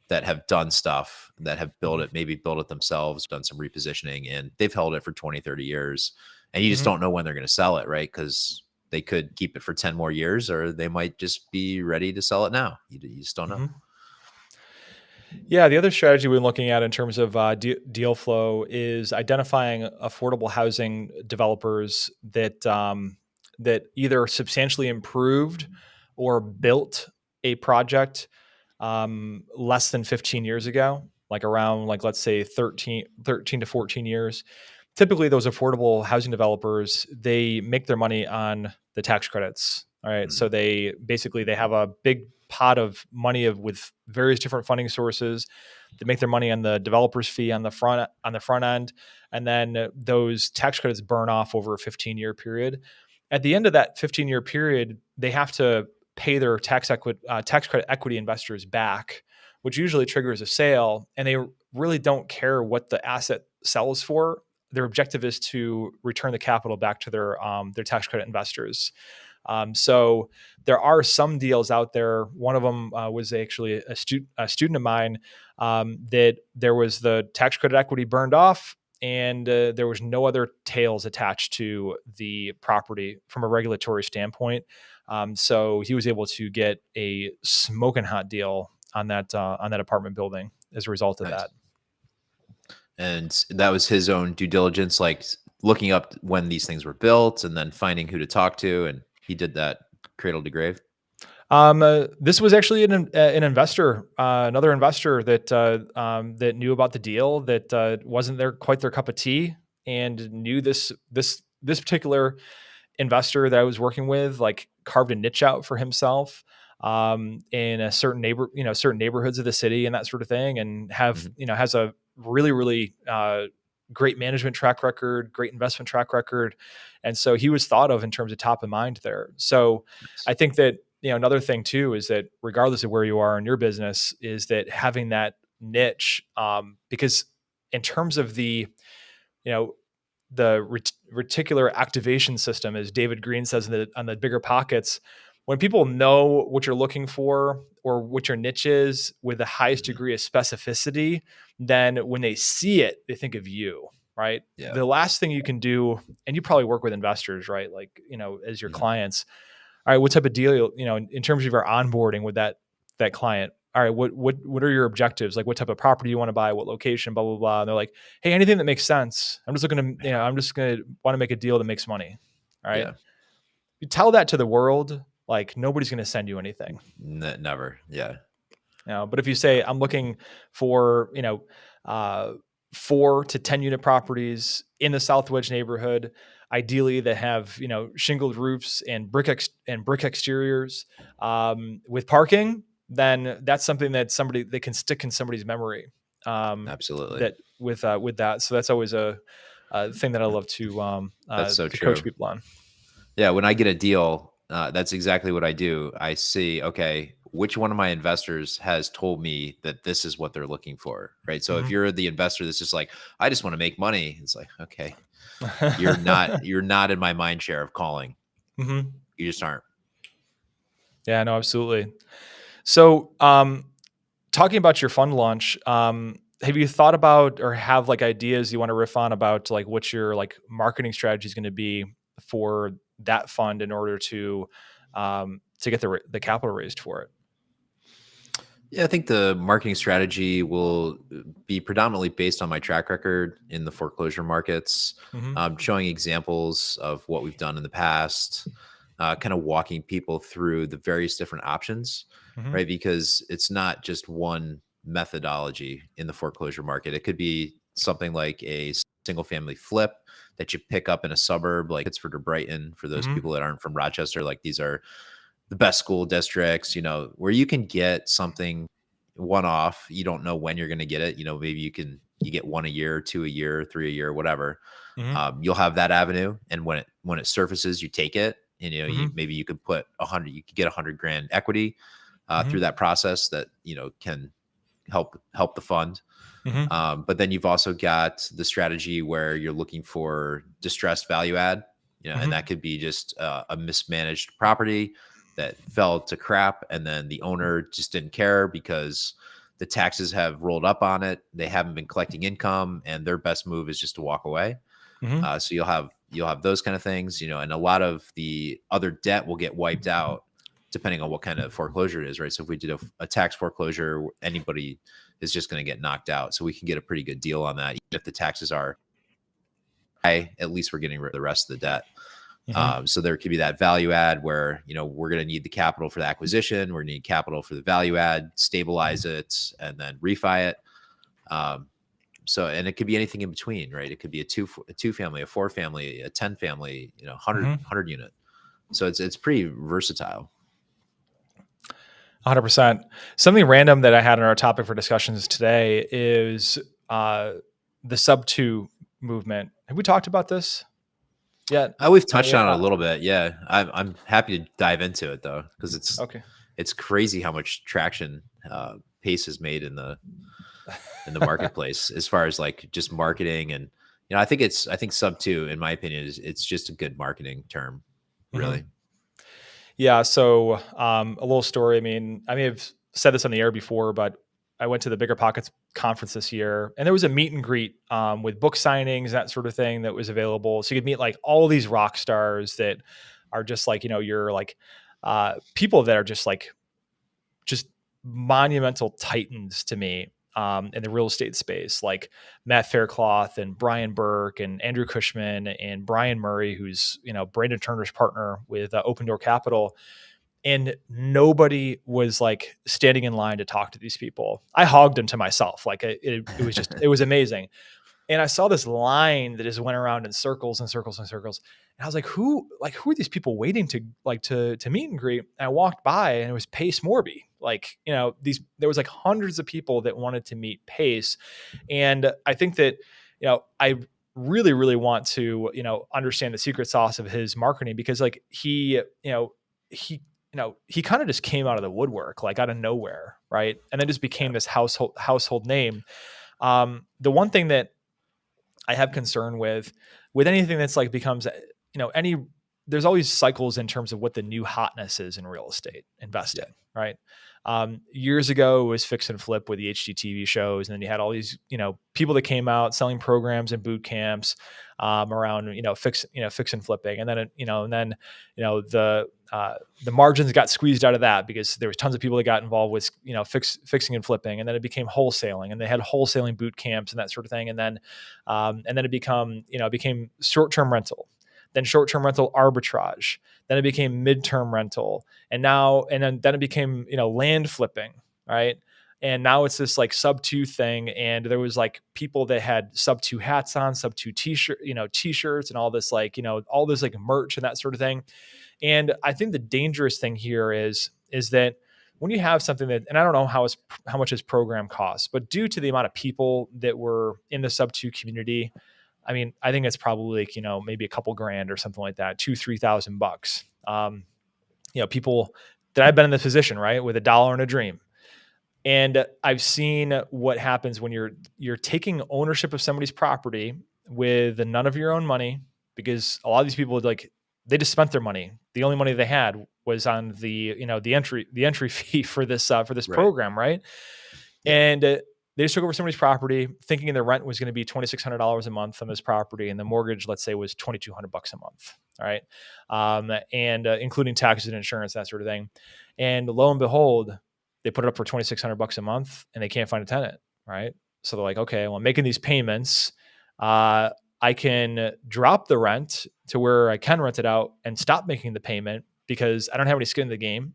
that have done stuff that have built Hmm. it, maybe built it themselves, done some repositioning, and they've held it for 20, 30 years. And you just Hmm. don't know when they're going to sell it, right? Because they could keep it for 10 more years or they might just be ready to sell it now. You just don't know. Hmm. Yeah, the other strategy we're looking at in terms of deal flow is identifying affordable housing developers that either substantially improved or built a project less than 15 years ago. like around like, let's say 13 to 14 years, typically those affordable housing developers, they make their money on the tax credits. All right. So Mhm. they have a big pot of money with various different funding sources. They make their money on the developer's fee on the front end, and then those tax credits burn off over a 15-year period. At the end of that 15-year period, they have to pay their tax credit equity investors back, which usually triggers a sale. And they really don't care what the asset sells for. Their objective is to return the capital back to their tax credit investors. So there are some deals out there. One of them was actually a student of mine, that there was the tax credit equity burned off, and there was no other tails attached to the property from a regulatory standpoint. So he was able to get a smoking hot deal on that apartment building as a result of Nice. that. And that was his own due diligence, like looking up when these things were built and then finding who to talk to. And he did that cradle to grave. This was actually an investor, another investor that knew about the deal, that wasn't quite their cup of tea, and knew this particular investor that I was working with, like, carved a niche out for himself in a certain neighborhoods of the city and that sort of thing, and Mhm. has a really great management track record, great investment track record. And so he was thought of in terms of top of mind there. So Nice. I think that, another thing too is that regardless of where you are in your business, is that having that niche, because in terms of you know the reticular activation system, as David Green says on the Bigger Pockets, when people know what you're looking for or what your niche is with the highest Mhm. degree of specificity, then when they see it, they think of you, right? Yeah. The last thing you can do, and you probably work with investors, right? Like, as your Mhm. clients. All right, what type of deal, in terms of your onboarding with that client? All right, what are your objectives? Like, what type of property you want to buy, what location, blah blah blah. And they're like, hey, anything that makes sense. I'm just gonna want to make a deal that makes money. All right, Yeah. you tell that to the world, like, nobody's gonna send you anything. Never. Yeah. But if you say, I'm looking for, uh, 4 to 10 unit properties in the Southwedge neighborhood, ideally that have, shingled roofs and brick exteriors, with parking, then that's something that somebody they can stick in somebody's memory. Absolutely. That with that, so that's always a thing that I love That's so to coach true. people on. Yeah, when I get a deal, that's exactly what I do. I see, okay, which one of my investors has told me that this is what they're looking for, right? So if Hmm. you're the investor that's just like, I just want to make money, it's like, okay, you're not in my mind share of calling. Hmm. You just aren't. Yeah, no, absolutely. So, talking about your fund launch, have you thought about or have like ideas you want to riff on about like what your like marketing strategy is going to be for that fund in order to get the capital raised for it? Yeah, I think the marketing strategy will be predominantly based on my track record in the foreclosure markets, Hmm. showing examples of what we've done in the past, kind of walking people through the various different options, Hmm. right? Because it's not just one methodology in the foreclosure market. It could be something like a single family flip that you pick up in a suburb like Pittsford or Brighton. For those Hmm. people that aren't from Rochester, like these are the best school districts, where you can get something one off. You don't know when you're going to get it. Maybe you get one a year, two a year, three a year, whatever. Hmm. You'll have that avenue. And when it surfaces, you take it. And, Hmm. maybe you could put you could get 100 grand equity through Hmm. that process that, can help the fund. Hmm. But then you've also got the strategy where you're looking for distressed value add, and that Hmm. could be just a mismanaged property that fell to crap, and then the owner just didn't care because the taxes have rolled up on it. They haven't been collecting income, and their best move is just to walk away. Hmm. So you'll have those kind of things, and a lot of the other debt will get wiped out depending on what kind of foreclosure it is, right? So if we did a tax foreclosure, anybody is just going to get knocked out. So we can get a pretty good deal on that. Even if the taxes are high, at least we're getting rid of the rest of the debt. Hmm. So there could be that value add where, we're going to need the capital for the acquisition. We're going to need capital for the value add, stabilize it, and then refi it. Um, so, and it could be anything in between, right? It could be a two family, a four family, a 10 family, 100 unit. So it's pretty versatile. 100%. Something random that I had on our topic for discussions today is uh, the sub two movement. Have we talked about this yet? We've On touched the, on it a little bit. Yeah. I'm happy to dive into it though, because okay. it's crazy how much traction Pace has made in the marketplace as far as like just marketing. And I think sub two, in my opinion, it's just a good marketing term, Mhm. really. Yeah. So a little story. I may have said this on the air before, but I went to the Bigger Pockets conference this year, and there was a meet and greet with book signings, that sort of thing, that was available. So you could meet like all these rock stars that are just like, you're like people that are just monumental titans to me in the real estate space, like Matt Faircloth and Brian Burke and Andrew Cushman and Brian Murray, who's Brandon Turner's partner with Open Door Capital. And nobody was like standing in line to talk to these people. I hogged them to myself. Like it was amazing. And I saw this line that just went around in circles and circles and circles. And I was like, who are these people waiting to meet and greet? And I walked by and it was Pace Morby. Like, there was like hundreds of people that wanted to meet Pace. And I think that, I really, really want to, understand the secret sauce of his marketing, because like he kind of just came out of the woodwork, like out of nowhere. Right. And then just became Yeah. this household name. The one thing that I have concern with anything that's like becomes, any, there's always cycles in terms of what the new hotness is in real estate Yeah. investing, right? Years ago it was fix and flip with the HGTV shows. And then you had all these, people that came out selling programs and boot camps around, fix and flipping. And then, the margins got squeezed out of that because there was tons of people that got involved with, fixing and flipping. And then it became wholesaling, and they had wholesaling boot camps and that sort of thing. And then it became short-term rental, then short-term rental arbitrage, then it became midterm rental, and then it became, land flipping, right? And now it's this like sub two thing. And there was like people that had sub two hats on, sub two t-shirts and all this like, all this like merch and that sort of thing. And I think the dangerous thing here is that when you have something that, and I don't know how much his program costs, but due to the amount of people that were in the sub two community, I think it's probably like, maybe a couple grand or something like that, $2,000-3,000. People that I've been in this position, right, with $1 and a dream. And I've seen what happens when you're taking ownership of somebody's property with none of your own money, because a lot of these people like, they just spent their money. The only money they had was on the entry fee for this Right. program, right? Yeah. And they just took over somebody's property, thinking the rent was going to be $2,600 a month on this property, and the mortgage, let's say, was $2,200 a month. All right, and including taxes and insurance, that sort of thing. And lo and behold, they put it up for $2,600 a month, and they can't find a tenant. Right, so they're like, okay, well, I'm making these payments. I can drop the rent to where I can rent it out and stop making the payment because I don't have any skin in the game.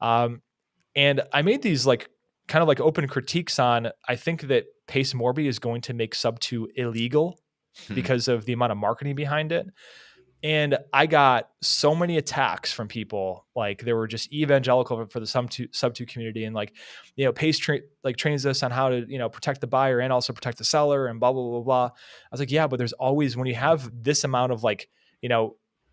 And I made these like kind of like open critiques on, I think that Pace Morby is going to make sub two illegal because of the amount of marketing behind it. And I got so many attacks from people, like they were just evangelical for the sub two community. And like, Pace trains us on how to, protect the buyer and also protect the seller and blah, blah, blah, blah. I was like, yeah, but there's always, when you have this amount of like,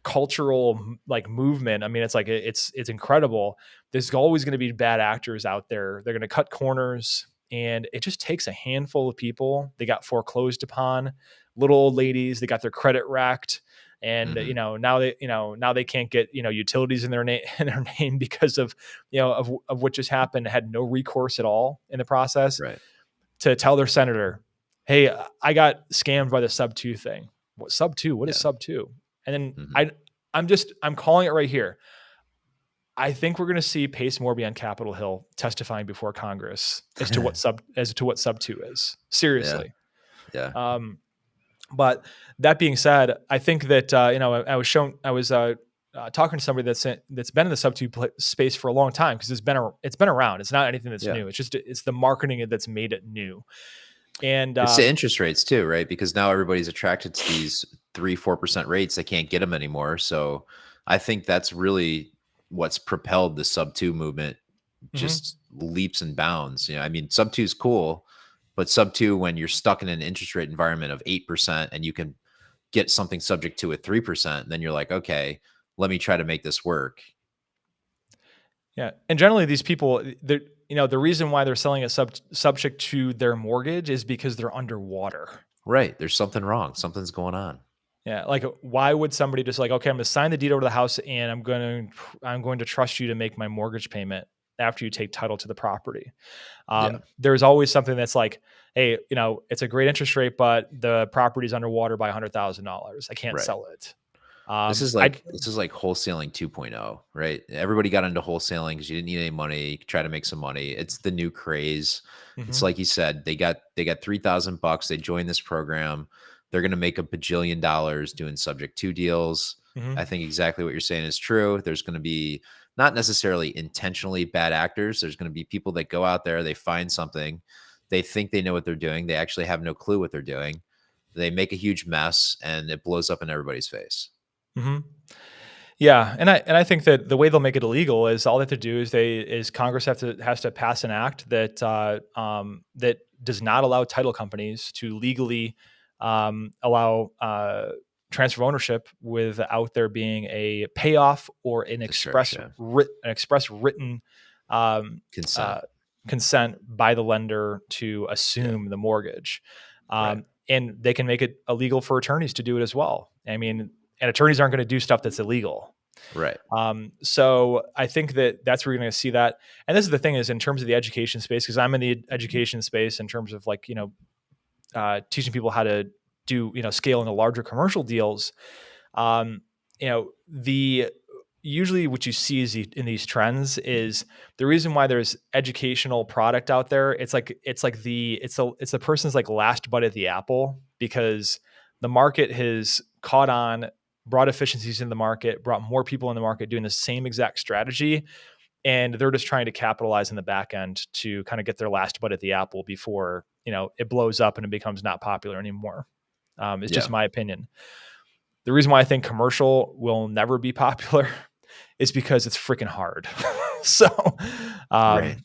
cultural like movement, it's like, it's incredible. There's always going to be bad actors out there. They're going to cut corners, and it just takes a handful of people. They got foreclosed upon, little old ladies, they got their credit racked. And Hmm. now they can't get utilities in their name because of of what just happened. Had no recourse at all in the process Right. to tell their senator, hey, I got scammed by the sub two thing. What sub two? What is Yeah. sub two? And Hmm. then I'm calling it right here. I think we're going to see Pace Morby on Capitol Hill testifying before Congress as to what sub two is. Yeah. Seriously. Yeah. But that being said, I think that I was talking to somebody that's been in the sub two space for a long time, because it's been around. It's not anything that's Yeah. new. It's the marketing that's made it new. And It's the interest rates too, right? Because now everybody's attracted to these 3-4% rates. They can't get them anymore. So I think that's really what's propelled the sub two movement mhm. just leaps and bounds. I mean, sub two is cool, but sub two, when you're stuck in an interest rate environment of 8% and you can get something subject to at 3%, then you're like, okay, let me try to make this work. Yeah, and generally these people, the reason why they're selling it subject to their mortgage is because they're underwater. Right. There's something wrong. Something's going on. Yeah, like why would somebody just like, okay, I'm gonna sign the deed over to the house and I'm going to trust you to make my mortgage payment after you take title to the property. Yeah. There's always something that's like, hey, it's a great interest rate, but the property's underwater by $100,000. I can't Right. sell it. This is I like wholesaling 2.0, right? Everybody got into wholesaling because you didn't need any money. You could try to make some money. It's the new craze. It's Mhm, like you said, they got $3,000. They joined this program. They're going to make $1 bajillion doing subject to deals. mhm, I think exactly what you're saying is true. There's going to be not necessarily intentionally bad actors. There's going to be people that go out there, they find something, they think they know what they're doing. They actually have no clue what they're doing. They make a huge mess and it blows up in everybody's face. mhm. Yeah, and I think that the way they'll make it illegal is all they have to do is Congress has to pass an act that does not allow title companies to legally allow transfer of ownership without there being a payoff or Distraction. an express written um, Consent. uh, consent by the lender to Yeah. assume the mortgage, Right. and they can make it illegal for attorneys to do it as well. I mean, and attorneys aren't going to do stuff that's illegal. Right. So I think that's where you're going to see that. And this is the thing is in terms of the education space, because I'm in the education space in terms of like, teaching people how to do, scale into larger commercial deals. Um, the usually what you see is in these trends is the reason why there's educational product out there. It's the person's like last bite at the apple because the market has caught on, brought efficiencies in the market, brought more people in the market doing the same exact strategy, and they're just trying to capitalize in the back end to kind of get their last bite at the apple before it blows up and it becomes not popular anymore. It's just Yeah. my opinion. The reason why I think commercial will never be popular is because it's freaking hard. So Right. um,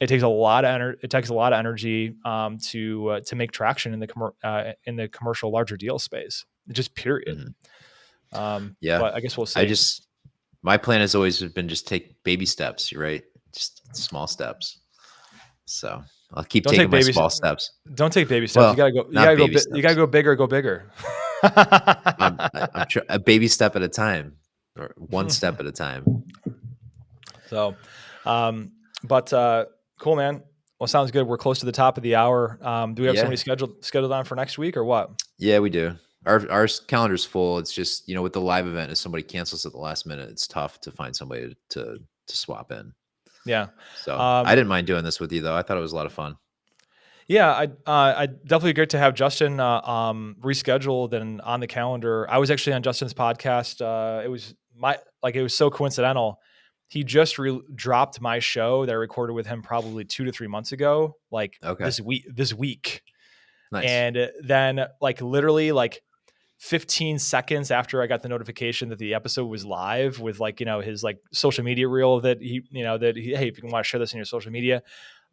it takes a lot of energy to make traction in the commercial larger deal space. Just period. Mhm. Yeah. But I guess we'll I see. just my plan has always been just take baby steps, you're right? Just small steps. So, I'll keep Don't taking take my baby. small steps. Don't take baby steps. You Well, gotta go. You not gotta go. baby You gotta steps. go bigger. Go bigger. I'm a baby step at a time or one step at a time. So, um, but cool, man. Well, sounds good. We're close to the top of the hour. Do we have somebody Yeah. scheduled on for next week or what? Yeah, we do. Our calendar's full. It's just, with the live event, if somebody cancels at the last minute, it's tough to find somebody to swap in. Yeah. So I Um, didn't mind doing this with you though. I thought it was a lot of fun. yeah, I definitely great to have Justin rescheduled and on the calendar. I was actually on Justin's podcast. It was so coincidental. He just dropped my show that I recorded with him probably 2 to 3 months ago, like Okay. this week. Nice. And then like literally like 15 seconds after I got the notification that the episode was live with like, his like social media reel that hey, if you can want to share this in your social media,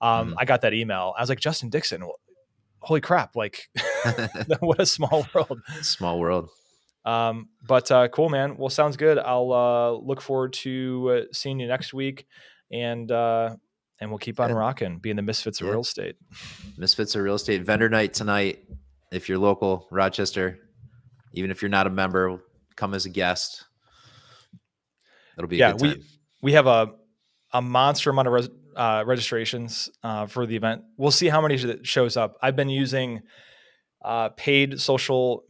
Mhm. I got that email. I was like, Justin Dixon, holy crap. Like what a small world. Small world. But cool, man. Well, sounds good. I'll look forward to seeing you next week and we'll keep on Yeah. rocking, being the misfits of Yeah. real estate. Misfits of Real Estate vendor night tonight. If you're local, Rochester, even if you're not a member, come as a guest. It'll be a Yeah. good time. We have a monster amount of registrations for the event. We'll see how many shows up. I've been using paid social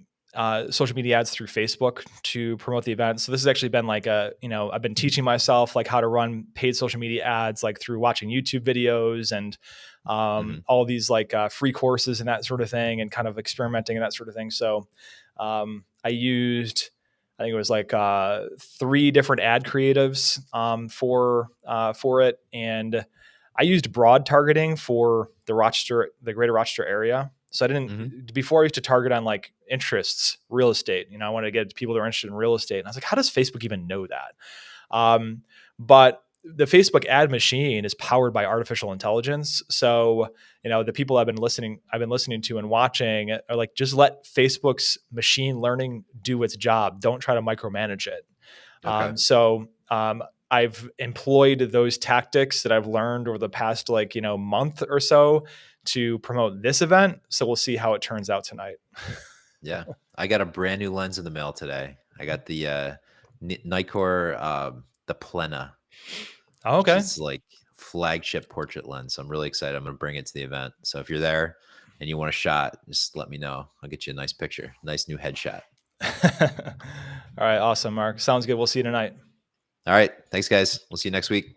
media ads through Facebook to promote the event. So this has actually been like I've been teaching myself like how to run paid social media ads, like through watching YouTube videos and Mhm. all these like free courses and that sort of thing, and kind of experimenting and that sort of thing. So I used, I think it was like 3 different ad creatives for it, and I used broad targeting for the greater Rochester area. So I Mhm. didn't, before I used to target on like interests, real estate, I wanted to get people that are interested in real estate. And I was like, how does Facebook even know that? But the Facebook ad machine is powered by artificial intelligence. So, the people I've been listening to and watching are like, just let Facebook's machine learning do its job. Don't try to micromanage it. Okay. I've employed those tactics that I've learned over the past month or so to promote this event. So we'll see how it turns out tonight. Yeah. I got a brand new lens in the mail today. I got the Nikkor the Plena, Oh, which okay. is like flagship portrait lens. So I'm really excited. I'm going to bring it to the event. So if you're there and you want a shot, just let me know. I'll get you a nice picture, nice new headshot. All right. Awesome, Mark. Sounds good. We'll see you tonight. All right. Thanks, guys. We'll see you next week.